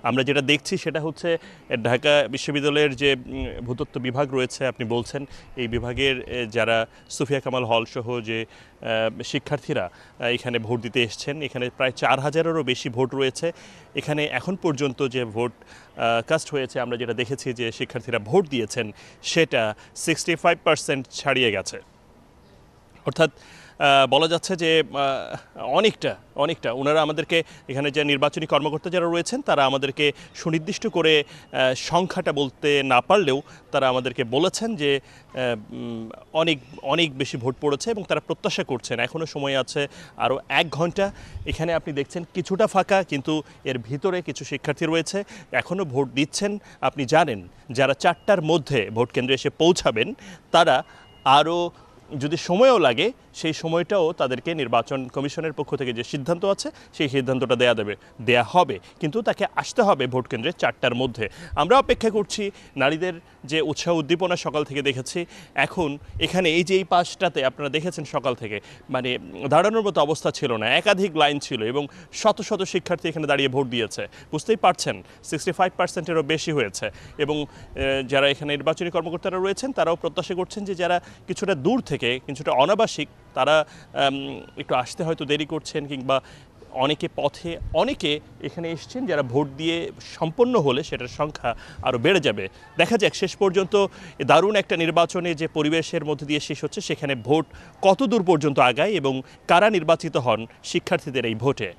আমরা যেটা দেখছি সেটা হচ্ছে ঢাকা বিশ্ববিদ্যালয়ের যে ভূতত্ত্ব বিভাগ রয়েছে, আপনি বলছেন এই বিভাগের যারা সুফিয়া কামাল হল সহ যে শিক্ষার্থীরা এখানে ভোট দিতে এসছেন, এখানে প্রায় 4,000-এরও বেশি ভোট রয়েছে। এখানে এখন পর্যন্ত যে ভোট কাস্ট হয়েছে, আমরা যেটা দেখেছি যে শিক্ষার্থীরা ভোট দিয়েছেন, সেটা 65% ছাড়িয়ে গেছে। অর্থাৎ বলা যাচ্ছে যে অনেকটা ওনারা আমাদেরকে এখানে যে নির্বাচনী কর্মকর্তা যারা রয়েছেন তারা আমাদেরকে সুনির্দিষ্ট করে সংখ্যাটা বলতে না পারলেও তারা আমাদেরকে বলেছেন যে অনেক বেশি ভোট পড়েছে এবং তারা প্রত্যাশা করছেন এখনও সময় আছে আরও 1 ঘন্টা। এখানে আপনি দেখছেন কিছুটা ফাঁকা, কিন্তু এর ভিতরে কিছু শিক্ষার্থী রয়েছে এখনও ভোট দিচ্ছেন। আপনি জানেন যারা 4টার মধ্যে ভোট কেন্দ্রে এসে পৌঁছাবেন তারা আরও যদি সময়ও লাগে সেই সময়টাও তাদেরকে নির্বাচন কমিশনের পক্ষ থেকে যে সিদ্ধান্ত আছে সেই সিদ্ধান্তটা দেয়া হবে, কিন্তু তাকে আসতে হবে ভোট কেন্দ্রে 4টার মধ্যে। আমরা অপেক্ষা করছি। নারীদের যে উৎসাহ উদ্দীপনা সকাল থেকে দেখেছি, এখন এখানে এই যে এই পাশটাতে আপনারা দেখেছেন সকাল থেকে মানে দাঁড়ানোর মতো অবস্থা ছিল না, একাধিক লাইন ছিল এবং শত শত শিক্ষার্থী এখানে দাঁড়িয়ে ভোট দিয়েছে। বুঝতেই পারছেন 65%-এরও বেশি হয়েছে এবং যারা এখানে নির্বাচনী কর্মকর্তারা রয়েছেন তারাও প্রত্যাশা করছেন যে যারা কিছুটা দূর থেকে কিছুটা অনাবাসিক তারা একটু আসতে হয়তো দেরি করছেন, কিংবা অনেকে এখানে এসছেন যারা ভোট দিয়ে সম্পন্ন হলে সেটার সংখ্যা আরও বেড়ে যাবে। দেখা যাক শেষ পর্যন্ত দারুণ একটা নির্বাচনে যে পরিবেশের মধ্যে দিয়ে শেষ হচ্ছে সেখানে ভোট কত দূর পর্যন্ত আগায় এবং কারা নির্বাচিত হন শিক্ষার্থীদের এই ভোটে।